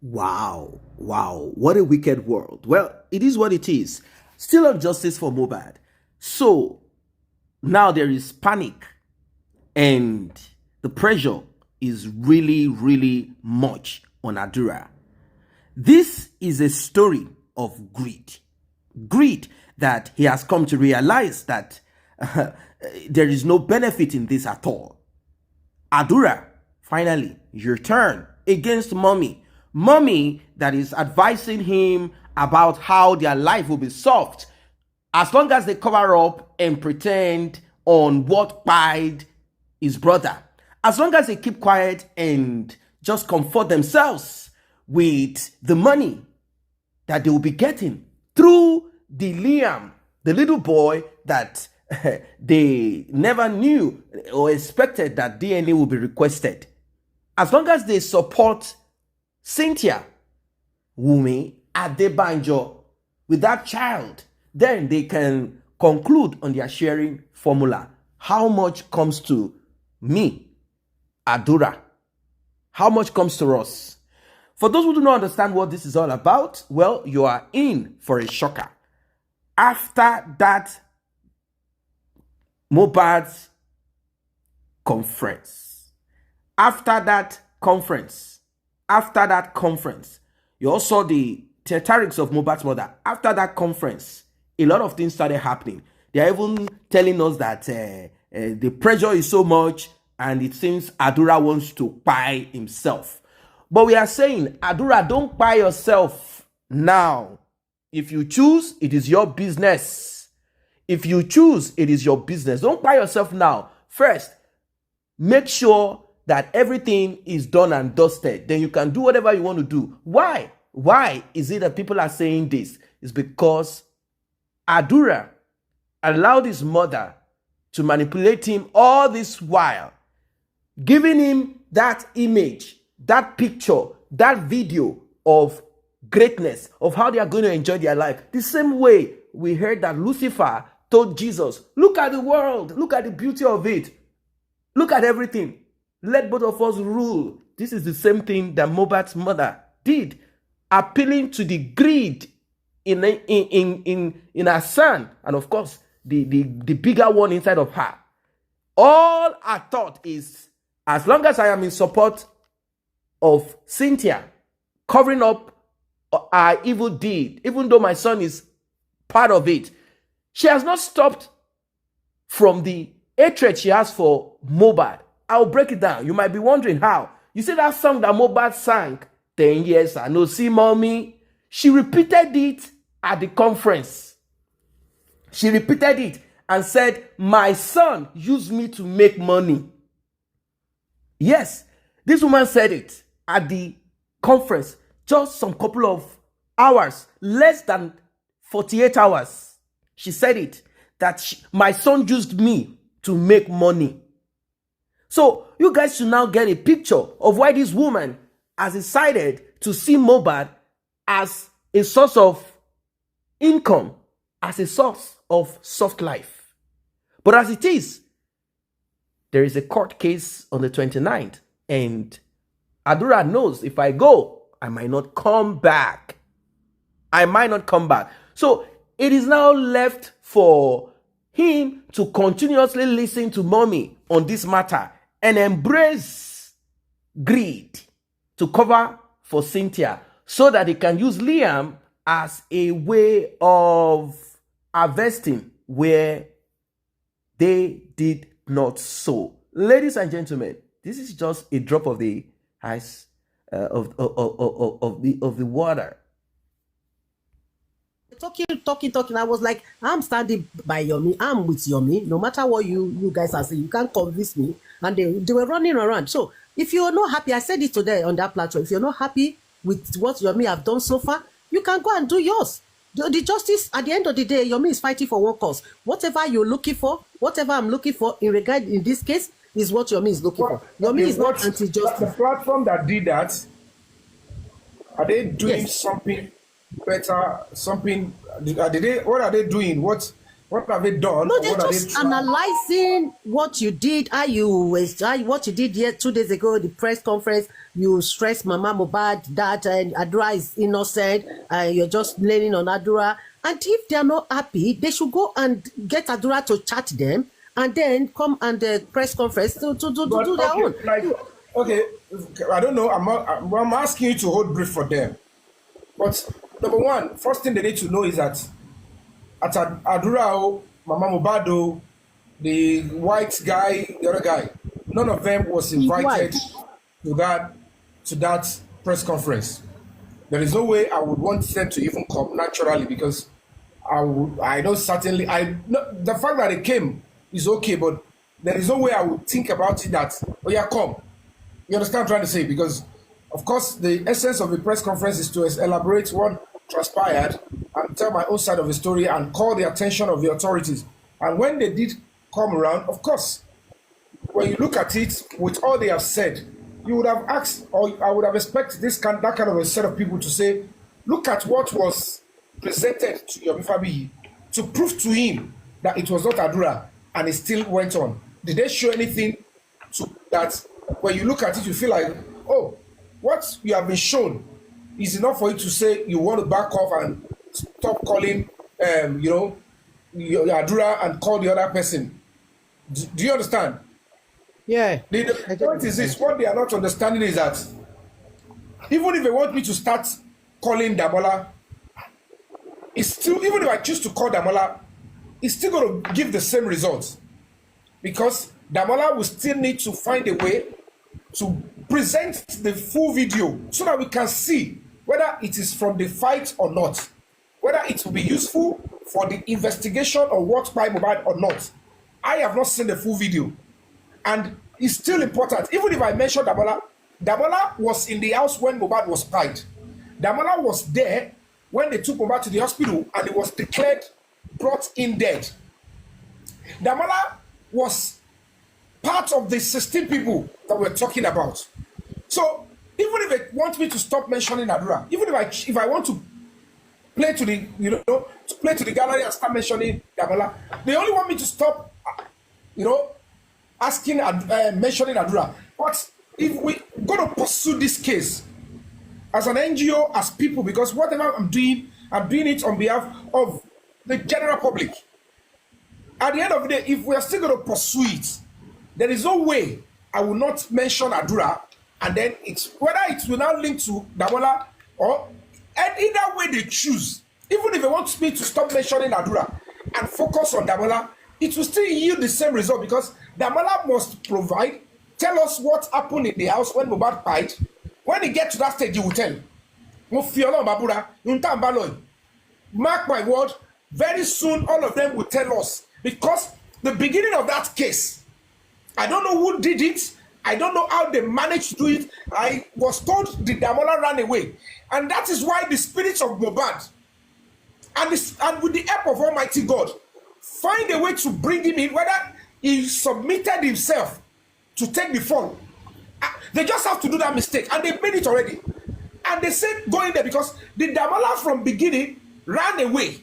Wow, wow, what a wicked world. Well, it is what it is. Still on justice for Mohbad. So now there is panic and the pressure is really, really much on Adura. This is a story of greed. Greed that he has come to realize that there is no benefit in this at all. Adura, finally, your turn against mommy. Mommy that is advising him about how their life will be soft as long as they cover up and pretend on what pied his brother. As long as they keep quiet and just comfort themselves with the money that they will be getting through the Liam, the little boy that they never knew or expected that DNA will be requested. As long as they support Cynthia, Wunmi, Adebanjo with that child, then they can conclude on their sharing formula. How much comes to me, Adura? How much comes to us? For those who do not understand what this is all about, well, you are in for a shocker. After that Mohbad's conference, after that conference, you all saw the theatrics of Mohbad's mother. After that conference, a lot of things started happening. They are even telling us that the pressure is so much and it seems Adura wants to buy himself. But we are saying, Adura, don't buy yourself now. If you choose, it is your business. If you choose, it is your business. Don't buy yourself now. First, make sure that everything is done and dusted. Then you can do whatever you want to do. Why? Why is it that people are saying this? It's because Adura allowed his mother to manipulate him all this while, giving him that image, that picture, that video of greatness, of how they are going to enjoy their life. The same way we heard that Lucifer told Jesus, look at the world, look at the beauty of it, look at everything. Let both of us rule. This is the same thing that Mohbad's mother did, appealing to the greed in her son, and of course, the bigger one inside of her. All I thought is, as long as I am in support of Cynthia covering up our evil deed, even though my son is part of it, she has not stopped from the hatred she has for Mohbad. I'll break it down. You might be wondering how. You see that song that Mohbad sang, 10 years I no see mommy? She repeated it at the conference. She repeated it and said, my son used me to make money. Yes, this woman said it at the conference just some couple of hours, less than 48 hours. She said it, that my son used me to make money. So you guys should now get a picture of why this woman has decided to see Mohbad as a source of income, as a source of soft life. But as it is, there is a court case on the 29th, and Adura knows if I go, I might not come back. So it is now left for him to continuously listen to mommy on this matter and embrace greed to cover for Cynthia so that he can use Liam as a way of harvesting where they did not sow. Ladies and gentlemen, this is just a drop of the ice of the water. Talking. I was like, I'm standing by Yomi. I'm with Yomi. No matter what you guys are saying, you can't convince me. And they were running around. So if you're not happy, I said it today on that platform. If you're not happy with what Yomi have done so far, you can go and do yours. The justice, at the end of the day, Yomi is fighting for one cause. Whatever you're looking for, whatever I'm looking for in this case, is what Yomi is looking for. Yomi is not anti-justice. The platform that did that, are they doing something better? What are they doing? What What have they done No, or they're what are they just trying? analyzing what you did, what you did here 2 days ago, the press conference. You stress Mama Mohbad that Adura is innocent. You're just blaming on Adura. And if they are not happy, they should go and get Adura to chat them, and then come and press conference to But do their okay, own. like okay, I don't know. I'm asking you to hold brief for them. But number one, first thing they need to know is that at Adura, Mama Mohbad, the white guy, the other guy, none of them was He's white. invited to that press conference. There is no way I would want them to even come naturally because I know certainly I no, the fact that they came is okay, but there is no way I would think about it that oh yeah come. You understand what I'm trying to say? Because of course the essence of the press conference is to elaborate what transpired and tell my own side of the story and call the attention of the authorities. And when they did come around, of course, when you look at it with all they have said, you would have asked, or I would have expected that kind of a set of people to say, look at what was presented to Yomi Fabiyi to prove to him that it was not Adura, and it still went on. Did they show anything to that? When you look at it, you feel like, oh, what you have been shown is enough for you to say you want to back off and stop calling, your Adura and call the other person. Do you understand? Yeah. The point is this: what they are not understanding is that even if they want me to start calling Damola, it's still, even if I choose to call Damola, it's still going to give the same results because Damola will still need to find a way to present the full video so that we can see whether it is from the fight or not, whether it will be useful for the investigation of what by Mohbad or not. I have not seen the full video, and it's still important. Even if I mention Damola, Damola was in the house when Mohbad was spied. Damola was there when they took Mohbad to the hospital and he was declared brought in dead. Damola was part of the 16 people that we're talking about. So even if they want me to stop mentioning Adura, even if I want to play to the to play to the gallery and start mentioning Damola, they only want me to stop asking mentioning Adura. But if we going to pursue this case as an NGO, as people, because whatever I'm doing it on behalf of the general public. At the end of the day, if we are still going to pursue it, there is no way I will not mention Adura, and then it's whether it will now link to Damola or, and either way they choose. Even if they want me to stop mentioning Adura and focus on Damola, it will still yield the same result because Damola must tell us what happened in the house when Mohbad died. When he gets to that stage, he will tell. Mark my word, very soon all of them will tell us because the beginning of that case, I don't know who did it. I don't know how they managed to do it. I was told the Damola ran away. And that is why the spirits of Mohbad and with the help of Almighty God find a way to bring him in, whether he submitted himself to take the fall. They just have to do that mistake, and they made it already. And they said go in there because the Damola from beginning ran away.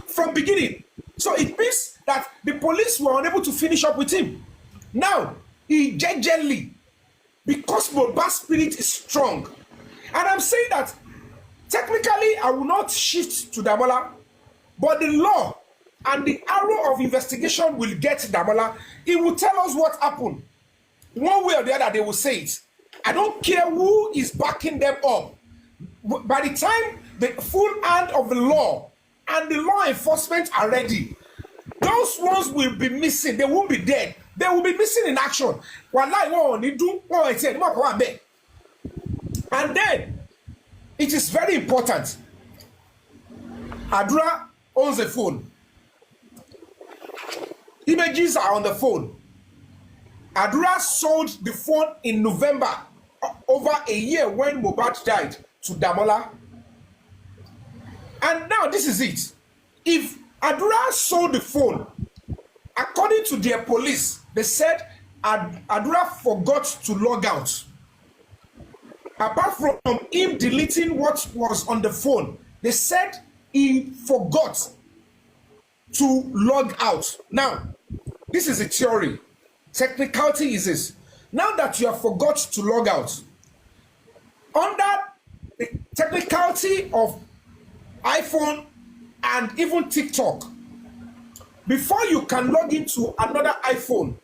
From beginning. So it means that the police were unable to finish up with him. Now, he gently, because Mohbad's spirit is strong. And I'm saying that technically I will not shift to Damola, but the law and the arrow of investigation will get Damola. It will tell us what happened. One way or the other, they will say it. I don't care who is backing them up. By the time the full hand of the law and the law enforcement are ready, those ones will be missing. They won't be dead. They will be missing in action. And then, it is very important. Adura owns a phone. Images are on the phone. Adura sold the phone in November, over a year when Mohbad died, to Damola. And now this is it. If Adura sold the phone, according to their police, they said Adura forgot to log out. Apart from him deleting what was on the phone, they said he forgot. to log out. Now, this is a theory. Technicality is this. Now that you have forgot to log out, under the technicality of iPhone and even TikTok, before you can log into another iPhone,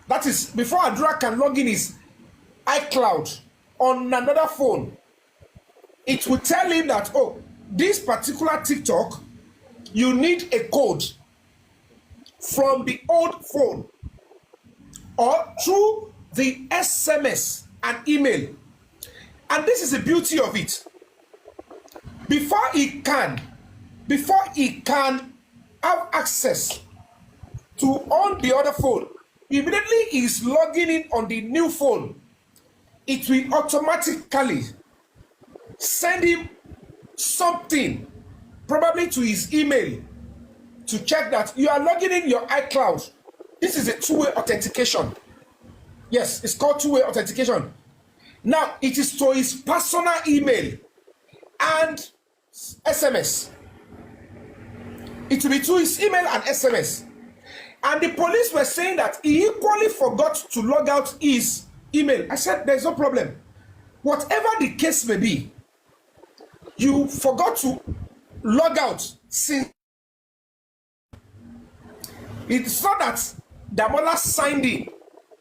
that is, before Adura can log in his iCloud on another phone, it will tell him that, oh, this particular TikTok, you need a code from the old phone or through the SMS and email. And this is the beauty of it. Before he can have access to on the other phone, immediately he is logging in on the new phone, it will automatically send him something, probably to his email, to check that you are logging in your iCloud. This is a two-way authentication. Yes, it's called two-way authentication. Now, it is to his personal email and SMS. It will be to his email and SMS. And the police were saying that he equally forgot to log out his email. I said, there's no problem. Whatever the case may be, you forgot to log out since. It's not that Damola signed in.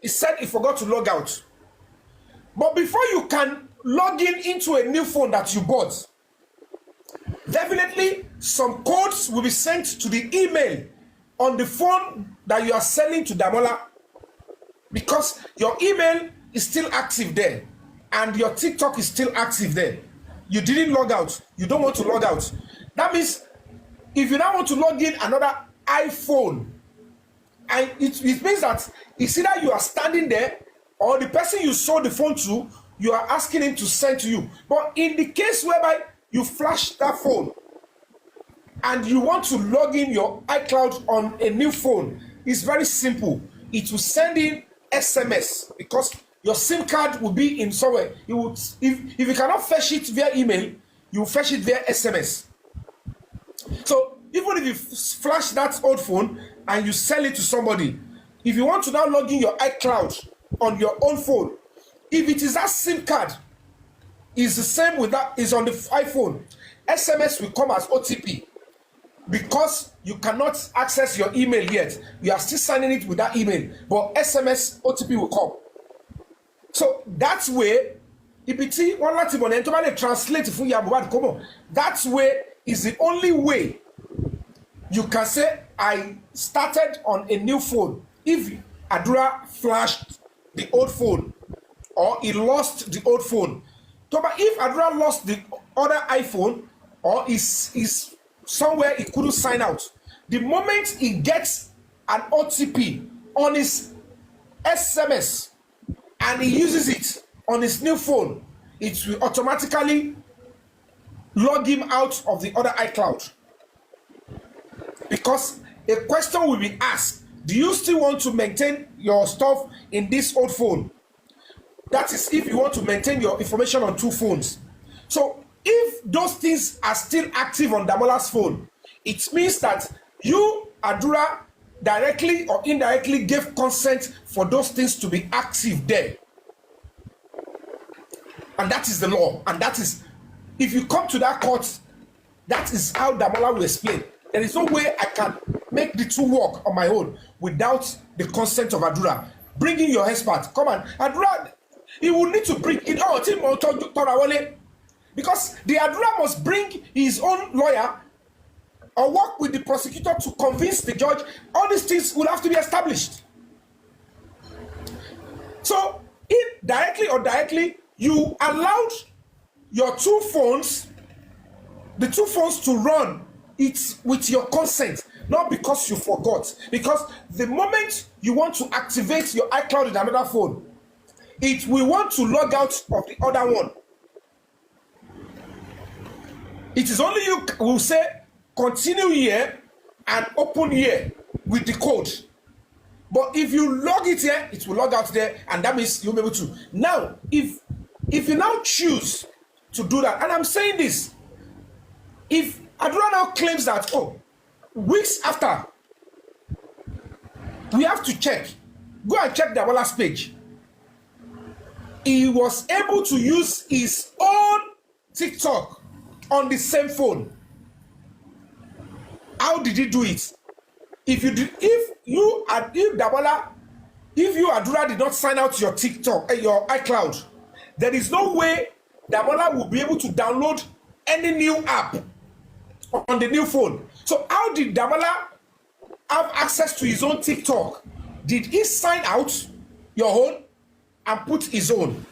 He said he forgot to log out. But before you can log in into a new phone that you bought, definitely some codes will be sent to the email on the phone that you are selling to Damola, because your email is still active there and your TikTok is still active there. You didn't log out. You don't want to log out. That means if you now want to log in another iPhone, and it means that it's either you are standing there or the person you sold the phone to, you are asking him to send to you. But in the case whereby you flash that phone and you want to log in your iCloud on a new phone, it's very simple. It will send in SMS, because your SIM card will be in somewhere. You would, if you cannot fetch it via email, you will fetch it via SMS. So even if you flash that old phone and you sell it to somebody, if you want to now log in your iCloud on your own phone, if it is that SIM card is the same with that is on the iPhone, SMS will come as OTP, because you cannot access your email yet. You are still signing it with that email, but SMS OTP will come. So that way, EPT one lati bon entomale translate for ya Mohbad komo. That way is the only way you can say I started on a new phone. If Adura flashed the old phone or he lost the old phone, but if Adura lost the other iPhone or is somewhere he couldn't sign out, the moment he gets an OTP on his SMS and he uses it on his new phone, it will automatically log him out of the other iCloud. Because a question will be asked, do you still want to maintain your stuff in this old phone? That is if you want to maintain your information on two phones. So if those things are still active on Damola's phone, it means that you, Adura, directly or indirectly gave consent for those things to be active there. And that is the law. And that is, if you come to that court, that is how Damola will explain. There is no way I can make the two work on my own without the consent of Adura. Bring in your expert. Come on. Adura, he will need to bring in our team, because the Adura must bring his own lawyer or work with the prosecutor to convince the judge. All these things will have to be established. So, indirectly or directly, you allowed your two phones, the two phones to run it with your consent, not because you forgot. Because the moment you want to activate your iCloud in another phone, it will want to log out of the other one. It is only you who will say continue here and open here with the code. But if you log it here, it will log out there, and that means you'll be able to. Now, if you now choose to do that, and I'm saying this, if Adura now claims that, oh, weeks after, we have to check. Go and check Dabola's page. He was able to use his own TikTok on the same phone. How did he do it? If you Adura did not sign out your TikTok, your iCloud, there is no way Damola will be able to download any new app on the new phone. So how did Damola have access to his own TikTok? Did he sign out your own and put his own?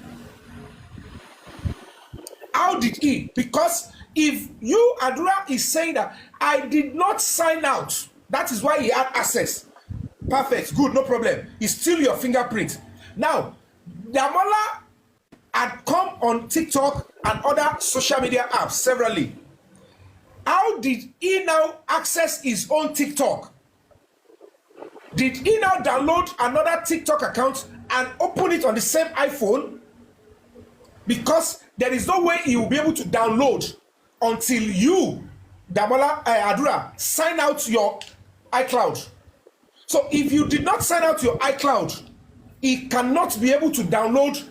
How did he? Because if you, Adura, is saying that I did not sign out, that is why he had access. Perfect, good, no problem. It's still your fingerprint. Now, Damola had come on TikTok and other social media apps severally. How did he now access his own TikTok? Did he now download another TikTok account and open it on the same iPhone? Because there is no way he will be able to download until you, Damola Adura, sign out your iCloud. So if you did not sign out your iCloud, he cannot be able to download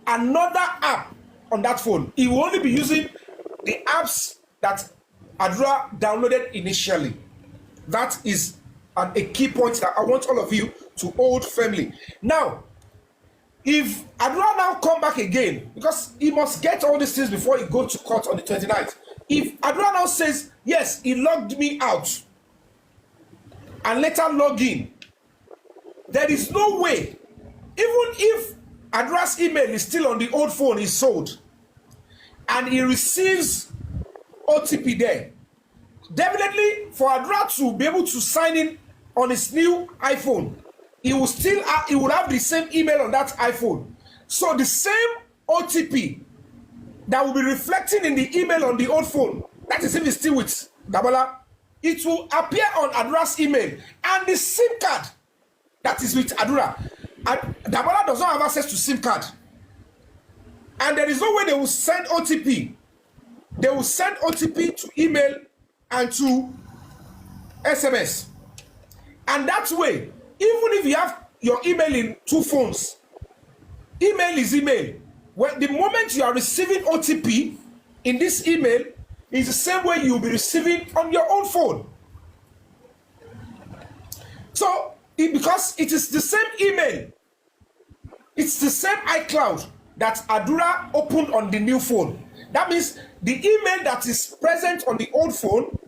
another app on that phone. He will only be using the apps that Adura downloaded initially. That is a key point that I want all of you to hold firmly. Now, if Adura now come back again, because he must get all these things before he goes to court on the 29th. If Adura now says, yes, he logged me out, and later log in, there is no way, even if Adura's email is still on the old phone, is sold, and he receives OTP there, definitely for Adura to be able to sign in on his new iPhone, he will have the same email on that iPhone. So the same OTP that will be reflecting in the email on the old phone, that is if it's still with Damola, it will appear on Adura's email, and the SIM card that is with Adura. And Damola does not have access to SIM card. And there is no way they will send OTP. They will send OTP to email and to SMS. And that way, even if you have your email in two phones, email is email. When the moment you are receiving OTP in this email is the same way you will be receiving on your own phone. So, because it is the same email, it's the same iCloud that Adura opened on the new phone. That means the email that is present on the old phone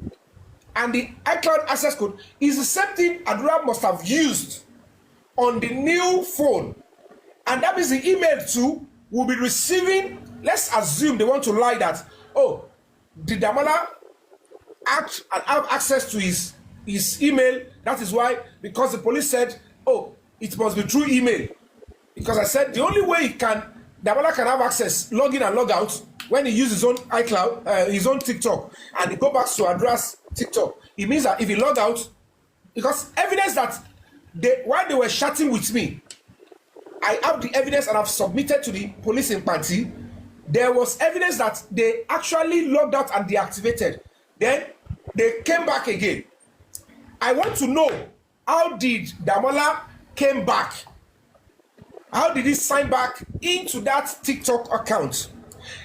and the iCloud access code is the same thing Adura must have used on the new phone. And that means the email too will be receiving, let's assume they want to lie that, oh, did Damola act and have access to his email? That is why, because the police said, oh, it must be through email. Because I said the only way Damola can have access, log in and log out, when he uses his own iCloud, his own TikTok, and he go back to Adura's TikTok. It means that if he log out, because evidence that while they were chatting with me, I have the evidence and I've submitted to the police in Panti. There was evidence that they actually logged out and deactivated. Then they came back again. I want to know, how did Damola came back? How did he sign back into that TikTok account?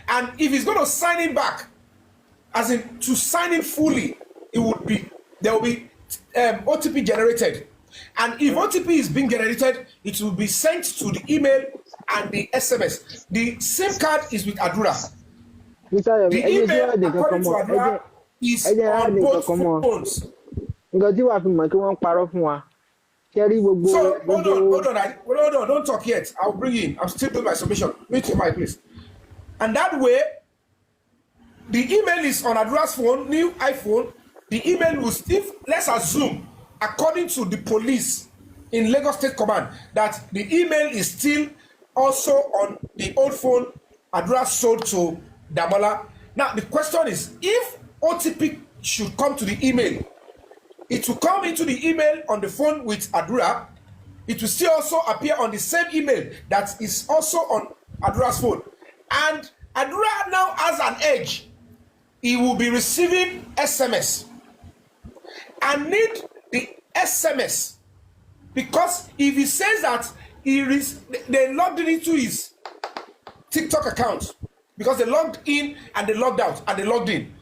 And if he's going to sign in back, as in to sign in fully, there will be OTP generated. And if OTP is being generated, it will be sent to the email and the SMS. The SIM card is with Adura. The email, according to Adura, is on both phones. So, hold on, don't talk yet. I'll bring in. I'm still doing my submission. Wait your mic, please. And that way, the email is on Adura's phone, new iPhone. The email will still, let's assume, according to the police in Lagos State Command, that the email is still also on the old phone Adura sold to Damola. Now, the question is, if OTP should come to the email, it will come into the email on the phone with Adura. It will still also appear on the same email that is also on Adura's phone. And Adura now has an edge. He will be receiving SMS. I need the SMS, because if he says that they logged into his TikTok account, because they logged in and they logged out and they logged in,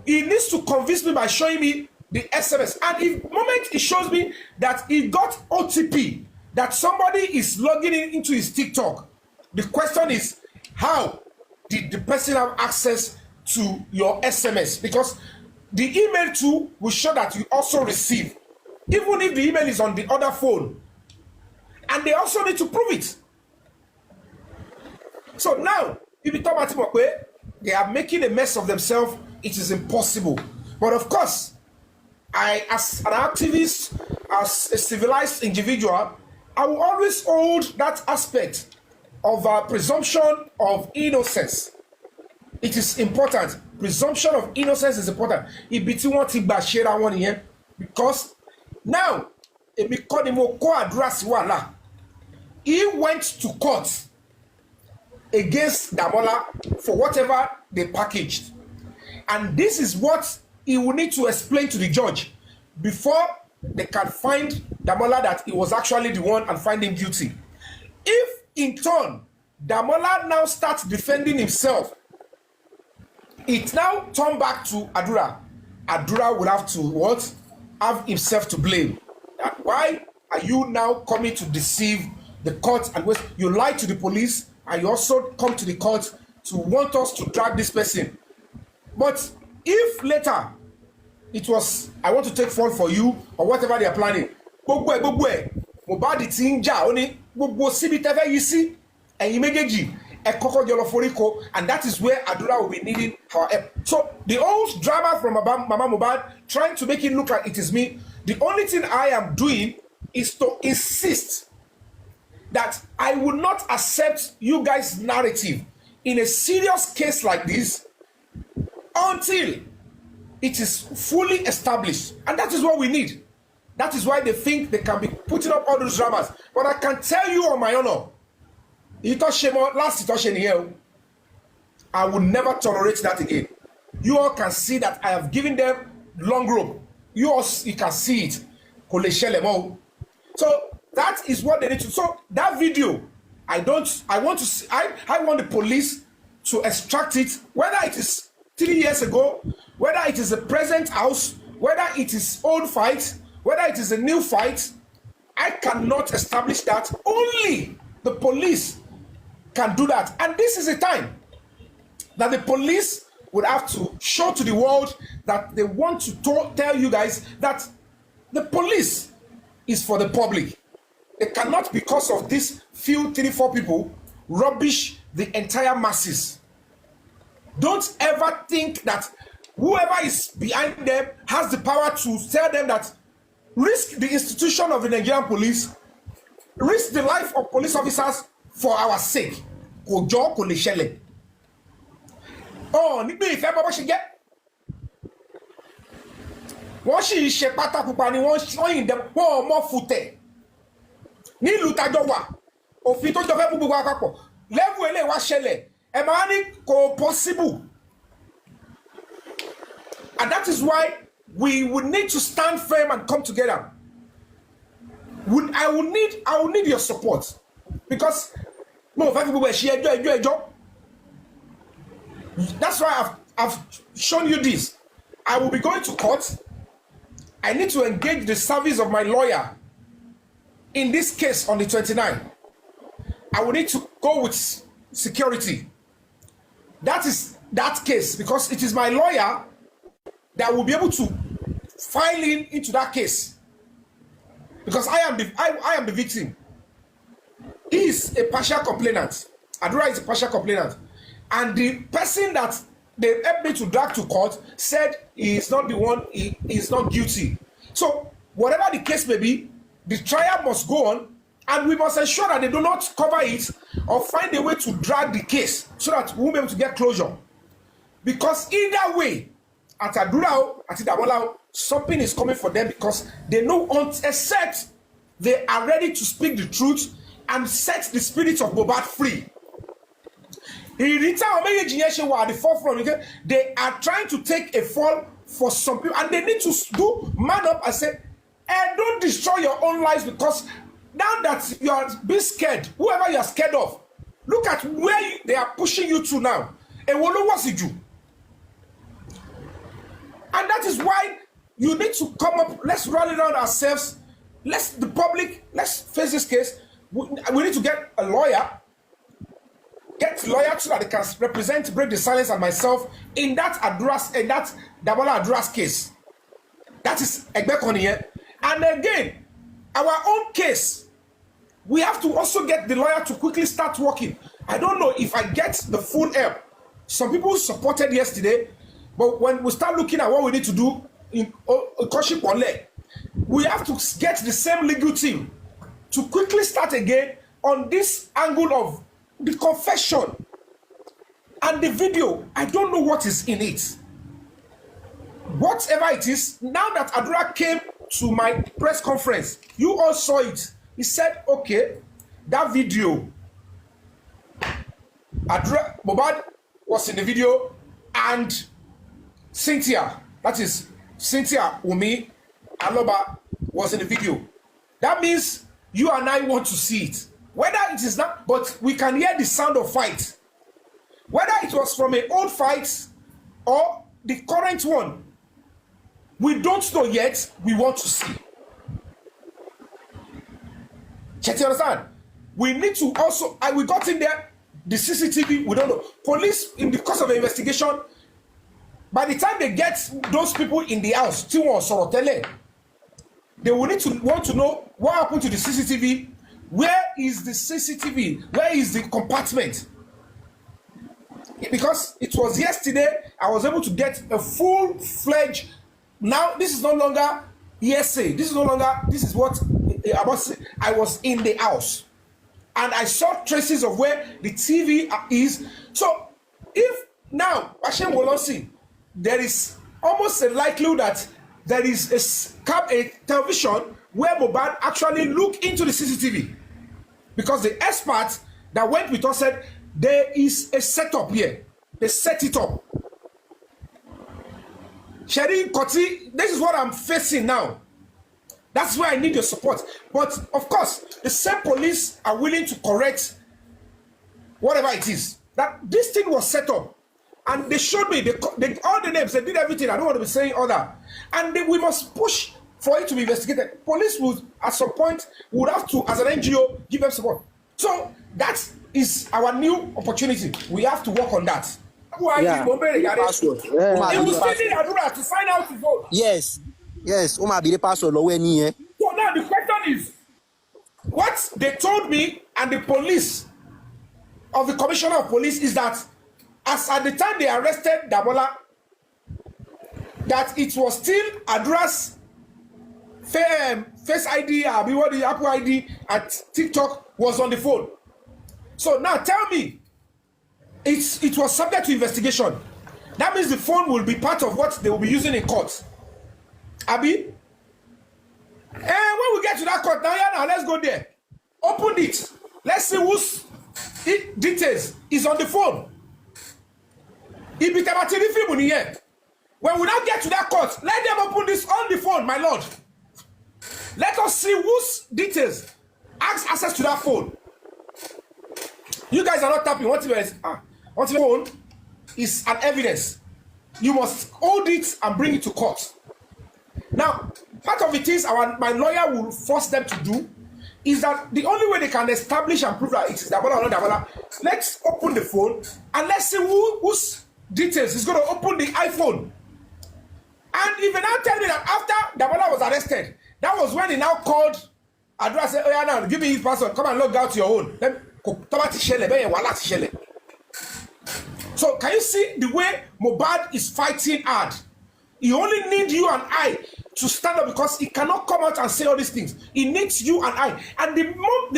he needs to convince me by showing me the SMS. And if the moment he shows me that he got OTP, that somebody is logging into his TikTok, the question is, how did the person have access to your SMS? Because the email too will show that you also receive, even if the email is on the other phone. And they also need to prove it. So now, if you talk about it, they are making a mess of themselves. It is impossible. But of course, I, as an activist, as a civilized individual, I will always hold that aspect of presumption of innocence. It is important. Presumption of innocence is important. Because now, he went to court against Damola for whatever they packaged. And this is what he will need to explain to the judge before they can find Damola that he was actually the one and find him guilty. If in turn Damola now starts defending himself, it now turn back to Adura. Adura will have to what? Have himself to blame. Why are you now coming to deceive the court? And you lie to the police, and you also come to the court to want us to drag this person. But if later it was, I want to take fault for you, or whatever they are planning, Mohbad ti ń jà, ó ní gbogbo síbi tẹ́fẹ́ yìí sí ẹ̀yin méjèèjì ẹ kọ́kọ́ jọ lọ foríko, and that is where Adura will be needing our help. So the old drama from Mama Mohbad trying to make it look like it is me, the only thing I am doing is to insist that I will not accept you guys' narrative in a serious case like this until it is fully established. And that is what we need. That is why they think they can be putting up all those dramas. But I can tell you on my honor, I will never tolerate that again. You all can see that I have given them long rope. You can see it. So that is what they need to. So that video, I want the police to extract it, whether it is 3 years ago, whether it is a present house, whether it is old fight, whether it is a new fight. I cannot establish that. Only the police can do that. And this is a time that the police would have to show to the world that they want to tell you guys that the police is for the public. They cannot, because of these few 3-4 people, rubbish the entire masses. Don't ever think that whoever is behind them has the power to tell them that risk the institution of the Nigerian police, risk the life of police officers for our sake. Kò jọ kò lè ṣẹlẹ̀. Nígbà ìfẹ́ bọ́ ṣe jẹ́. Wọ́n sì ṣe pátákùpá ni wọ́n yìn dẹ̀ wọ́n mọ́ fùtẹ̀. Nílùú tajọ wà, òfin tó jọ fẹ́ fún gbogbo àpapọ̀. Lẹ́fù eléyìí wá ṣẹlẹ̀. Ẹ máa ní kò possible. And that is why we would need to stand firm and come together. I will need your support, because that's why I've shown you this. I will be going to court. I need to engage the service of my lawyer in this case on the 29th. I will need to go with security. That is that case, because it is my lawyer that will be able to file into that case, because I am the victim. He is a partial complainant. Adura is a partial complainant, and the person that they helped me to drag to court said he is not the one. He is not guilty. So whatever the case may be, the trial must go on, and we must ensure that they do not cover it or find a way to drag the case so that we won't be able to get closure. Because either way, at Adura, at Damola, something is coming for them, because they know, except they are ready to speak the truth and set the spirit of Mohbad free. At the forefront. They are trying to take a fall for some people, and they need to do man up and say, don't destroy your own lives, because now that you are being scared, whoever you are scared of, look at where they are pushing you to now. And what's it do? And that is why you need to come up. Let's rally around ourselves. Let's face this case. We need to get a lawyer. Get lawyers so that they can represent, break the silence, and myself in that Damola Adura's case. That is Egbekoni here. And again, our own case, we have to also get the lawyer to quickly start working. I don't know if I get the full help. Some people supported yesterday, but when we start looking at what we need to do in Koshi Pole, we have to get the same legal team to quickly start again on this angle of the confession and the video. I don't know what is in it. Whatever it is, now that Adura came to my press conference, you all saw it. He said, okay, that video, Adura, Mohbad was in the video, and Cynthia, that is Cynthia Wunmi Aloba, was in the video. That means you and I want to see it. Whether it is not, but we can hear the sound of fight. Whether it was from an old fight or the current one, we don't know yet. We want to see. Check, you understand? We need to also, we got in there, the CCTV, we don't know. Police, in the course of the investigation, by the time they get those people in the house, they will need to want to know what happened to the CCTV. Where is the CCTV? Where is the compartment? Because it was yesterday, I was able to get a full-fledged. Now, this is no longer hearsay. This is no longer, this is what I was in the house. And I saw traces of where the TV is. So, if now, Hashem will not see, there is almost a likelihood that there is a television where Mohbad actually look into the CCTV. Because the expert that went with us said, there is a setup here. They set it up. Sherry Koti, this is what I'm facing now. That's why I need your support. But, of course, the same police are willing to correct whatever it is. That this thing was set up. And they showed me all the names. They did everything. I don't want to be saying all that. And we must push for it to be investigated. Police would, at some point, would have to, as an NGO, give them support. So that is our new opportunity. We have to work on that. Yeah. It will still need Adura to sign out to vote. Yes. Be the password. So now the question is, what they told me and the police of the commissioner of police is that as at the time they arrested Damola, that it was still Adura's Face ID, Apple ID at TikTok was on the phone. So now tell me, it was subject to investigation. That means the phone will be part of what they will be using in court. Abi? When we get to that court, now let's go there. Open it. Let's see whose details is on the phone. When we now get to that court, let them open this on the phone, my lord. Let us see whose details has access to that phone. You guys are not tapping. What phone is an evidence. You must hold it and bring it to court. Now, part of it is my lawyer will force them to do is that the only way they can establish and prove that it is Damola or not Damola, let's open the phone and let's see whose details is going to open the iPhone. And if you now tell me that after Damola was arrested, that was when he now called Adura, said, oh yeah, now give me his password, come and log out your own. So can you see the way Mohbad is fighting hard? He only needs you and I to stand up because he cannot come out and say all these things. He needs you and I. And the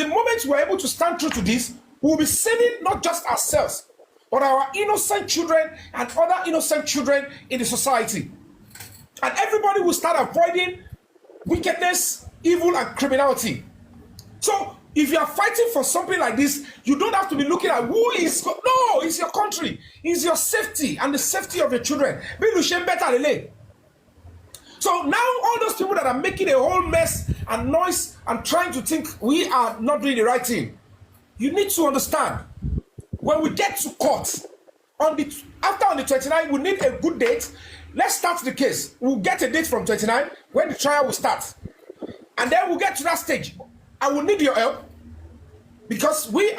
moment we're able to stand true to this, we'll be saving not just ourselves, but our innocent children and other innocent children in the society. And everybody will start avoiding wickedness, evil, and criminality. So if you are fighting for something like this, you don't have to be looking at who is. No, it's your country. It's your safety and the safety of your children. So now all those people that are making a whole mess and noise and trying to think we are not doing the right thing, you need to understand, when we get to court, after on the 29th, we need a good date. Let's start the case. We'll get a date from 29 when the trial will start. And then we'll get to that stage. I will need your help, because we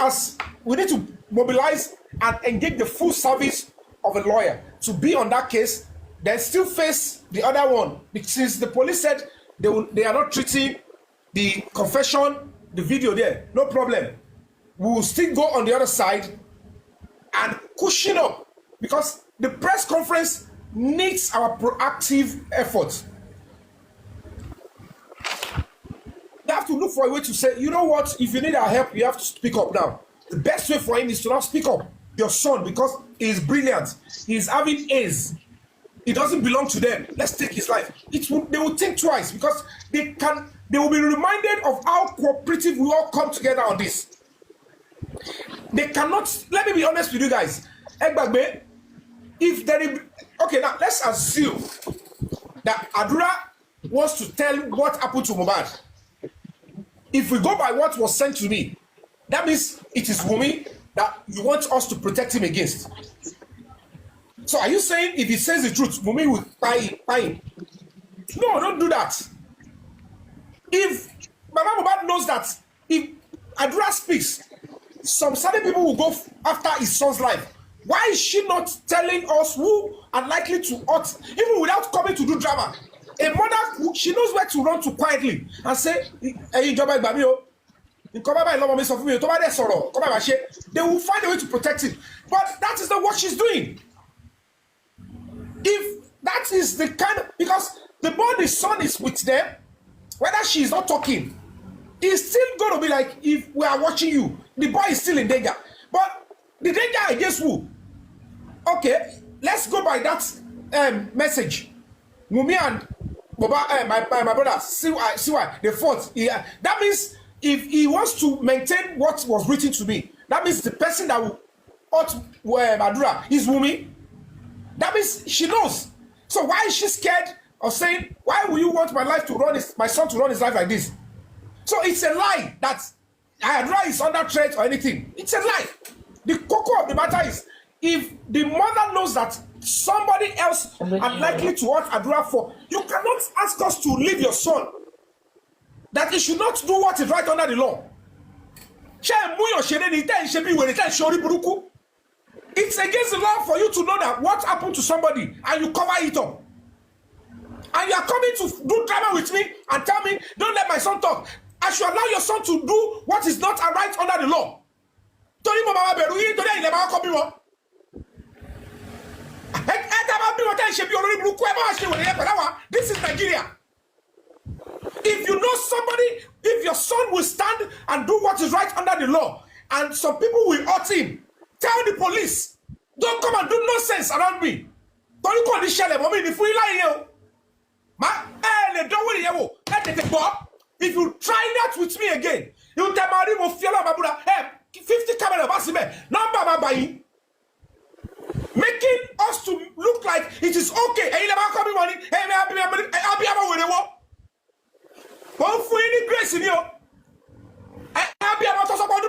need to mobilize and engage the full service of a lawyer to be on that case, then still face the other one. Since the police said they are not treating the confession, the video there, no problem. We will still go on the other side and cushion up, because the press conference needs our proactive effort. You have to look for a way to say, you know what, if you need our help, you have to speak up now. The best way for him is to not speak up. Your son, because he is brilliant, he is having A's. It doesn't belong to them. Let's take his life. They will think twice, because they will be reminded of how cooperative we all come together on this. They cannot, let me be honest with you guys. Egbagbe, if there is, okay, now let's assume that Adura wants to tell what happened to Mohbad. If we go by what was sent to me, that means it is Wunmi that you want us to protect him against. So are you saying if he says the truth, Wunmi will buy him? No, don't do that. If Mama Mohbad knows that if Adura speaks, some certain people will go after his son's life. Why is she not telling us who are likely to hurt, even without coming to do drama? A mother, she knows where to run to quietly and say, hey, they will find a way to protect him. But that is not what she's doing. If that is the kind of, because the boy, the son is with them, whether she is not talking, it's still going to be like, if we are watching you, the boy is still in danger. But the danger against who? Okay, let's go by that message. Wunmi and my brother, see why they fought. Yeah. That means if he wants to maintain what was written to me, that means the person that will hurt Adura is Wunmi. That means she knows. So why is she scared of saying, why will you want my son to run his life like this? So it's a lie that Adura is under threat or anything. It's a lie. The cocoa of the matter is, if the mother knows that somebody else are likely to hurt Adura for, you cannot ask us to leave your son. That he should not do what is right under the law. It's against the law for you to know that what happened to somebody and you cover it up. And you are coming to do drama with me and tell me, don't let my son talk. I should allow your son to do what is not right under the law. This is Nigeria. If you know somebody, if your son will stand and do what is right under the law, and some people will hurt him, tell the police, don't come and do nonsense around me. Don't call this shell, mommy, if we lie here. If you try that with me again, you tell me 50 cameras, number by making us to look like it is okay. Hey, never coming money. Hey, I'll be able to walk. One for any grace in you. I'll be able to support you.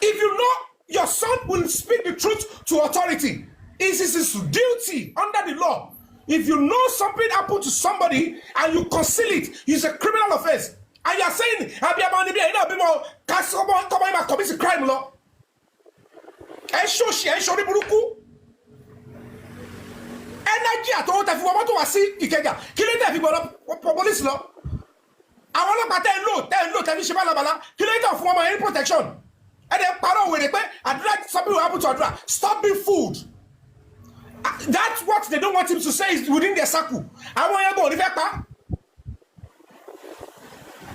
If you know your son will speak the truth to authority, it is his duty under the law. If you know something happened to somebody and you conceal it, it's a criminal offense. And you are saying, I'll be able to be able to commit a crime law. Energy at all time. If you want to see Ikeja, kill it if you want police law. I want to tell you, kill it for my protection. And then paro with it, I'd like something to happen to Adura. Stop being fooled. That's what they don't want him to say is within their circle. I want you to go to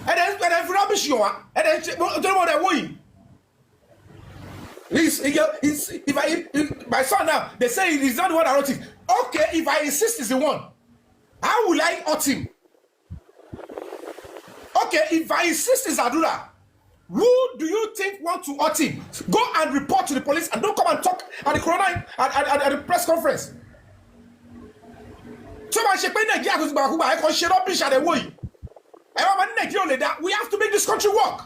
and then rubbish you are, and then don't know what they're doing. If my son now, they say he's not the one that wrote it. Okay, if I insist he's the one, how will I hurt him? Okay, if I insist it's Adura, who do you think want to hurt him? Go and report to the police and don't come and talk at the corona at the press conference. So much pay Nigeria to Bakuba, I can shut up in shadow way. We have to make this country work.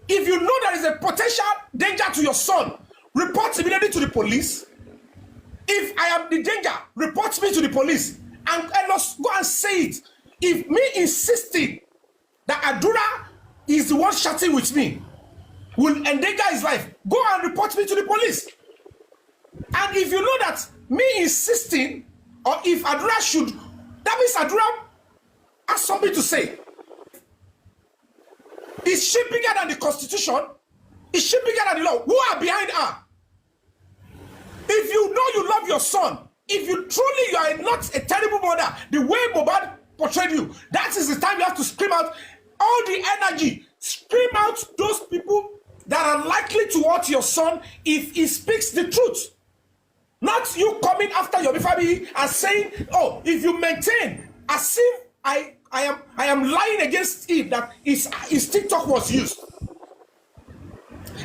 If you know there is a potential danger to your son, report immediately to the police. If I am the danger, report me to the police. And let's go and say it. If me insisting that Adura is the one chatting with me, will endanger his life, go and report me to the police. And if you know that me insisting, or if Adura should, that means Adura has something to say. Is she bigger than the Constitution? Is she bigger than the law? Who are behind her? If you know you love your son, if you truly you are not a terrible mother, the way Mohbad portrayed you, that is the time you have to scream out all the energy. Scream out those people that are likely to hurt your son if he speaks the truth. Not you coming after your family and saying, oh, if you maintain as if I am lying against it that his TikTok was used.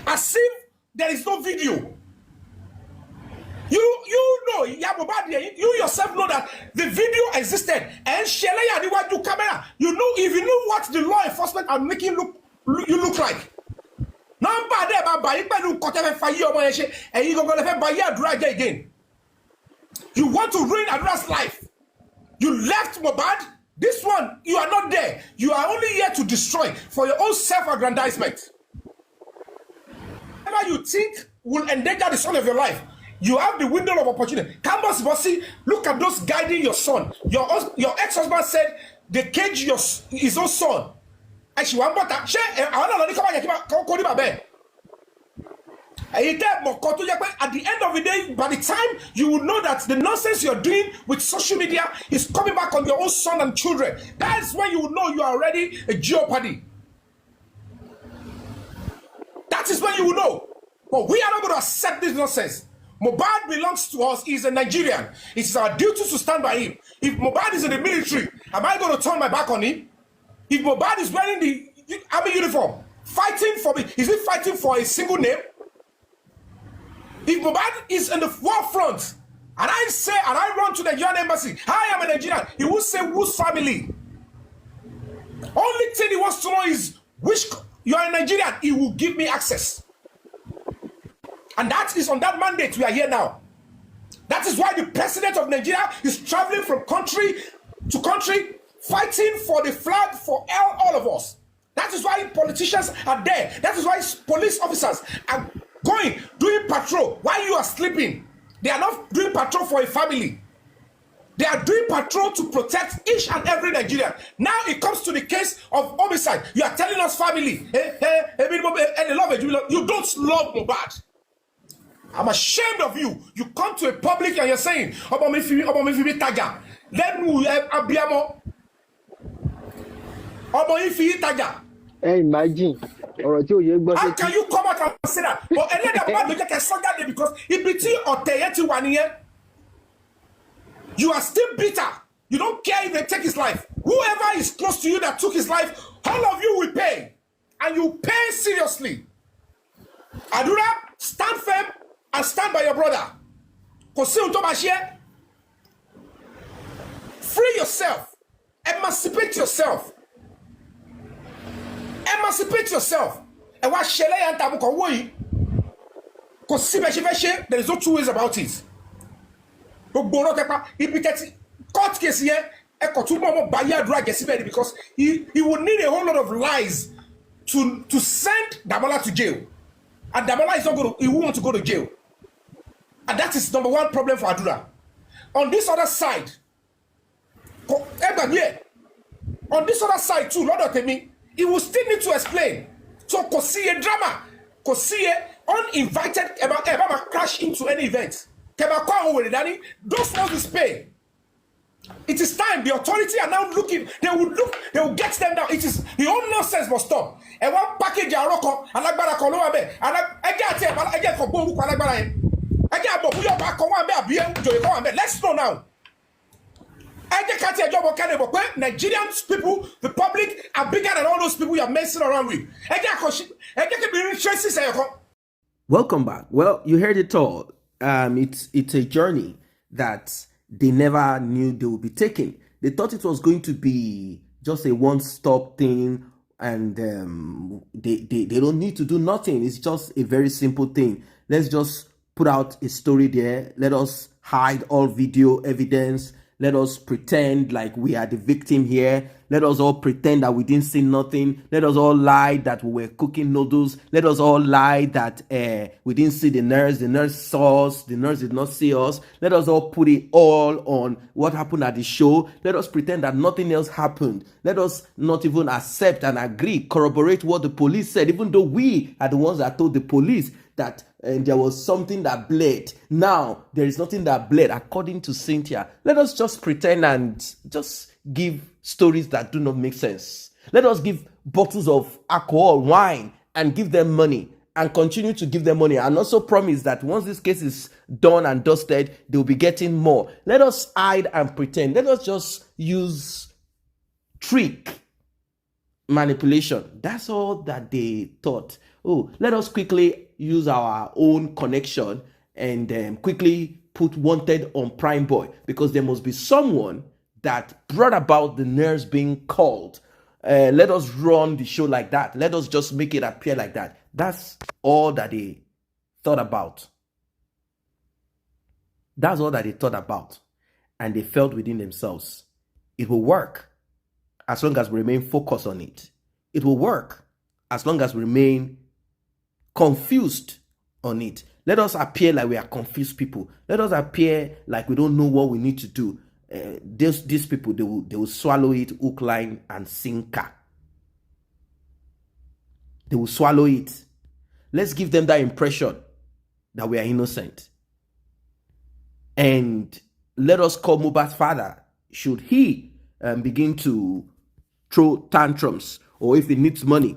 As if there is no video. You know, you yourself know that the video existed. And Shelaya Niwaju camera. You know, if you know what the law enforcement are making you look like. Number there and you gonna buy Adura again. You want to ruin Adura's life. You left Mohbad. This one, you are not there. You are only here to destroy for your own self-aggrandizement. Whatever you think will endanger the son of your life, you have the window of opportunity. Campus Bossy, look at those guiding your son. Your ex-husband said they cage his own son. And she want that. At the end of the day, by the time you will know that the nonsense you're doing with social media is coming back on your own son and children, that's when you will know you are already a jeopardy. That is when you will know. But we are not going to accept this nonsense. Mohbad belongs to us. He's a Nigerian. It is our duty to stand by him. If Mohbad is in the military, am I going to turn my back on him? If Mohbad is wearing the army uniform, fighting for me, is he fighting for a single name? If Mohbad is in the forefront, and I say, and I run to the Nigerian embassy, I am a Nigerian, he will say, whose family? Only thing he wants to know is, which you are a Nigerian, he will give me access. And that is on that mandate we are here now. That is why the president of Nigeria is traveling from country to country, fighting for the flag for all of us. That is why politicians are there. That is why police officers are going, doing patrol while you are sleeping. They are not doing patrol for a family. They are doing patrol to protect each and every Nigerian. Now it comes to the case of homicide. You are telling us family, you don't love Mohbad. I'm ashamed of you. You come to a public and you're saying, let me imagine. How can you come out and say that? But because you are still bitter. You don't care if they take his life. Whoever is close to you that took his life, all of you will pay. And you pay seriously. Adura, stand firm and stand by your brother. Free yourself. Emancipate yourself. Emancipate yourself. And what shall I and there is no two ways about it. Court case here, because he would need a whole lot of lies to send Damola to jail. And Damola is not going to, he won't want to go to jail. And that is number one problem for Adura. On this other side, on this other side too, Lord of me, he will still need to explain. So, Kosie drama, Kosie uninvited, ever crash into any event. Those ones will pay. It is time. The authority are now looking. They will get them down. It is the whole nonsense must stop. And one package let's know now. Nigerian people, the public are bigger than all those people you are messing around with. Welcome back. Well, you heard it all. It's a journey that they never knew they would be taken. They thought it was going to be just a one-stop thing, and they don't need to do nothing. It's just a very simple thing. Let's just put out a story there. Let us hide all video evidence. Let us pretend like we are the victim here. Let us all pretend that we didn't see nothing. Let us all lie that we were cooking noodles. Let us all lie that we didn't see the nurse. The nurse saw us. The nurse did not see us. Let us all put it all on what happened at the show. Let us pretend that nothing else happened. Let us not even accept and agree, corroborate what the police said, even though we are the ones that told the police that there was something that bled. Now, there is nothing that bled, according to Cynthia. Let us just pretend and just give stories that do not make sense. Let us give bottles of alcohol, wine, and give them money, and continue to give them money, and also promise that once this case is done and dusted, they'll be getting more. Let us hide and pretend. Let us just use trick, manipulation. That's all that they thought. Oh, let us quickly use our own connection and quickly put wanted on Prime Boy, because there must be someone that brought about the nurse being called. Let us run the show like that. Let us just make it appear like that. That's all that they thought about. That's all that they thought about. And they felt within themselves, it will work as long as we remain focused on it. It will work as long as we remain confused on it. Let us appear like we are confused people. Let us appear like we don't know what we need to do. These people, they will swallow it hook, line, and sinker. They will swallow it. Let's give them that impression that we are innocent. And let us call Mohbad's father, should he begin to throw tantrums, or if he needs money,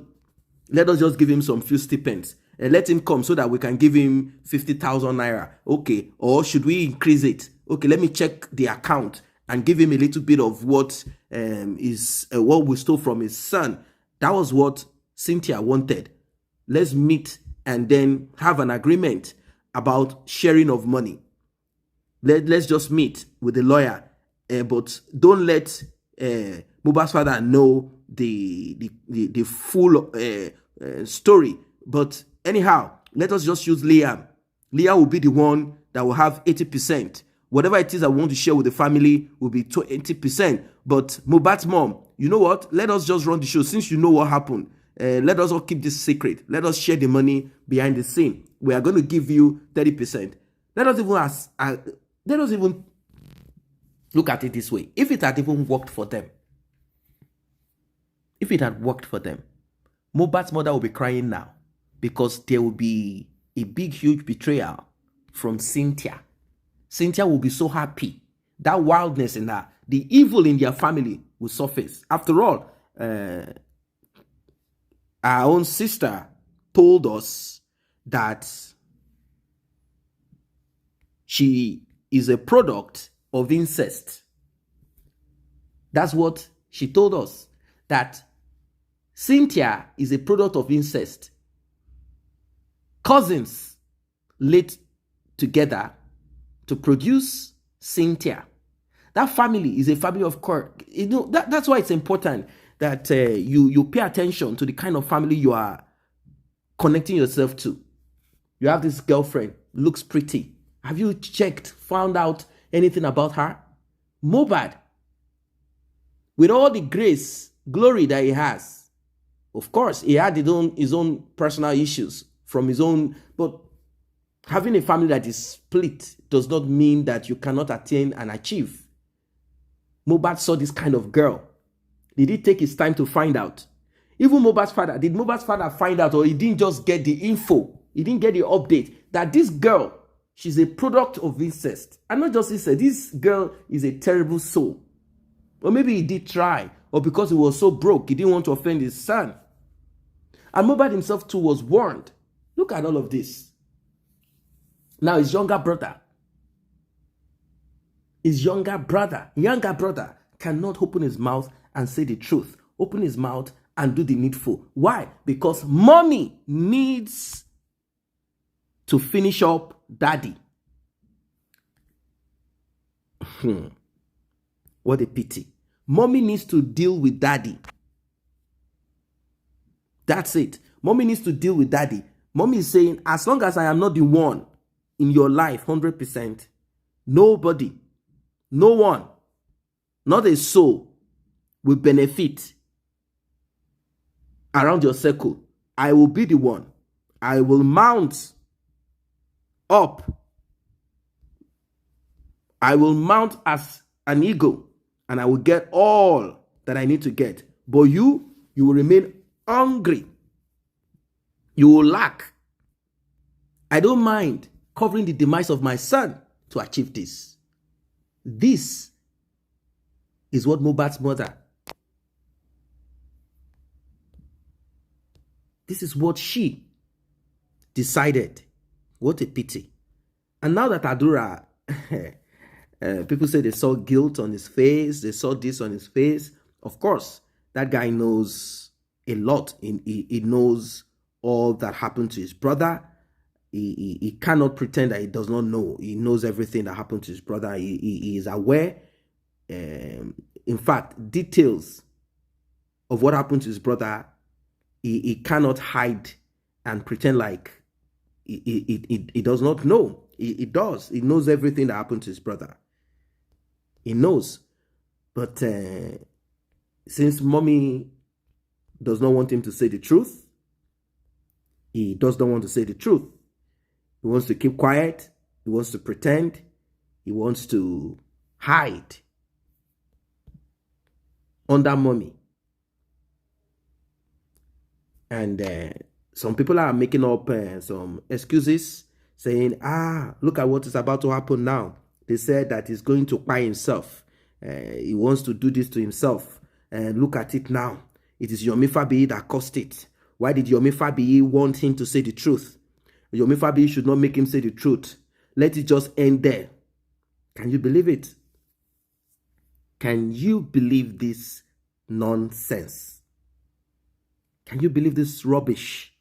let us just give him some few stipends and let him come so that we can give him 50,000 naira. Okay, or should we increase it? Okay, let me check the account and give him a little bit of what is what we stole from his son. That was what Cynthia wanted. Let's meet and then have an agreement about sharing of money. Let's just meet with the lawyer, but don't let Mohbad's father know the full story. But anyhow, let us just use Liam. Liam will be the one that will have 80%. Whatever it is that we want to share with the family will be 20%. But Mohbad's mom, you know what? Let us just run the show. Since you know what happened, let us all keep this secret. Let us share the money behind the scene. We are going to give you 30%. Let us even look at it this way. If it had even worked for them, Mohbad's mother will be crying now, because there will be a big, huge betrayal from Cynthia. Cynthia will be so happy. That wildness in her, the evil in their family will surface. After all, our own sister told us that she is a product of incest. That's what she told us, that Cynthia is a product of incest. Cousins laid together to produce Cynthia. That family is a family of course. You know, that's why it's important that you pay attention to the kind of family you are connecting yourself to. You have this girlfriend, looks pretty. Have you found out anything about her? Mohbad, with all the glory that he has, of course, he had his own personal issues from his own, but having a family that is split does not mean that you cannot attain and achieve. Mohbad saw this kind of girl. Did he take his time to find out? Even Mohbad's father, did Mohbad's father find out, or he didn't just get the info? He didn't get the update that this girl, she's a product of incest. And not just incest, this girl is a terrible soul. Or maybe he did try, or because he was so broke, he didn't want to offend his son. And Mohbad himself too was warned. Look at all of this. Now his younger brother cannot open his mouth and say the truth. Open his mouth and do the needful. Why? Because mommy needs to finish up daddy. What a pity. Mommy needs to deal with daddy. That's it. Mommy needs to deal with daddy. Mommy is saying, as long as I am not the one in your life, 100%, nobody, no one, not a soul will benefit around your circle. I will be the one. I will mount up. I will mount as an eagle, and I will get all that I need to get. But you will remain hungry. You will lack. I don't mind covering the demise of my son to achieve this. This is what Mohbad's mother, this is what she decided. What a pity. And now that Adura, people say they saw guilt on his face, they saw this on his face. Of course, that guy knows a lot. He knows all that happened to his brother. He cannot pretend that he does not know. He knows everything that happened to his brother. He is aware. In fact, details of what happened to his brother, he cannot hide and pretend like he does not know. He does. He knows everything that happened to his brother. He knows. But since mommy does not want him to say the truth, he does not want to say the truth. He wants to keep quiet. He wants to pretend. He wants to hide under mommy. And some people are making up some excuses, saying, look at what is about to happen now. They said that he's going to buy himself. He wants to do this to himself. Look at it now. It is Yomi Fabiyi that caused it. Why did Yomi Fabiyi want him to say the truth? Yomi Fabiyi should not make him say the truth. Let it just end there. Can you believe it? Can you believe this nonsense? Can you believe this rubbish?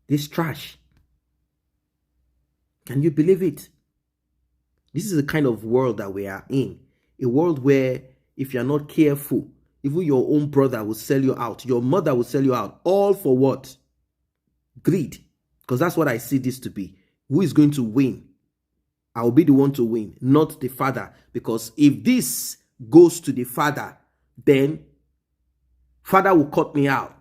This trash? Can you believe it? This is the kind of world that we are in. A world where if you're not careful, even your own brother will sell you out. Your mother will sell you out. All for what? Greed. Because that's what I see this to be. Who is going to win? I will be the one to win, not the father. Because if this goes to the father, then father will cut me out.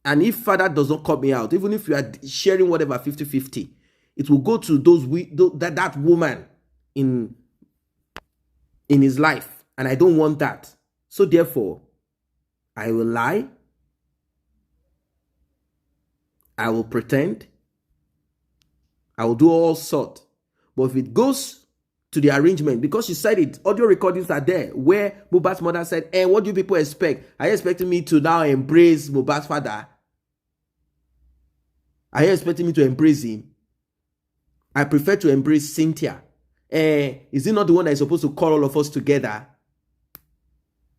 And if father does not cut me out, even if you are sharing whatever 50-50, it will go to that woman in his life. And I don't want that. So therefore, I will lie. I will pretend. I will do all sorts. But if it goes to the arrangement, because she said it, audio recordings are there where Mohbad's mother said, what do you people expect? Are you expecting me to now embrace Mohbad's father? Are you expecting me to embrace him? I prefer to embrace Cynthia. Is he not the one that is supposed to call all of us together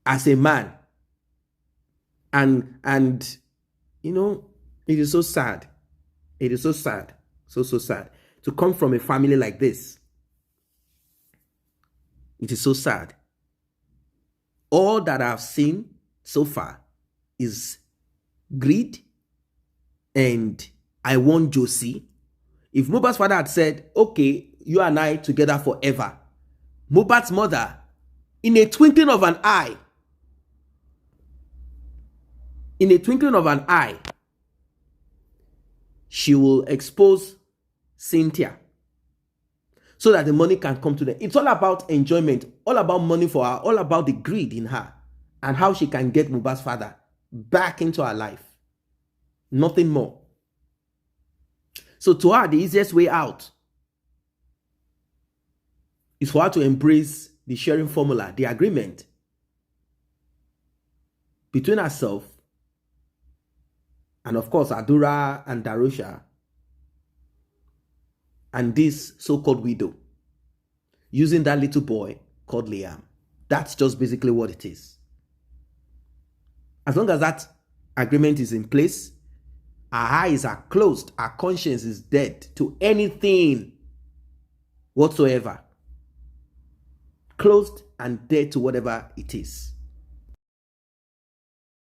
as a man? And you know, it is so sad. It is so sad. So sad. To come from a family like this. It is so sad. All that I've seen so far is greed and I want Josie. If Mohbad's father had said, okay, you and I together forever, Mohbad's mother, in a twinkling of an eye, she will expose Cynthia so that the money can come to them. It's all about enjoyment, all about money for her, all about the greed in her and how she can get Mohbad's father back into her life. Nothing more. So to her, the easiest way out is for her to embrace the sharing formula, the agreement between herself and, of course, Adura and Darusha and this so-called widow, using that little boy called Liam. That's just basically what it is. As long as that agreement is in place, our eyes are closed, our conscience is dead to anything whatsoever. closed and dead to whatever it is.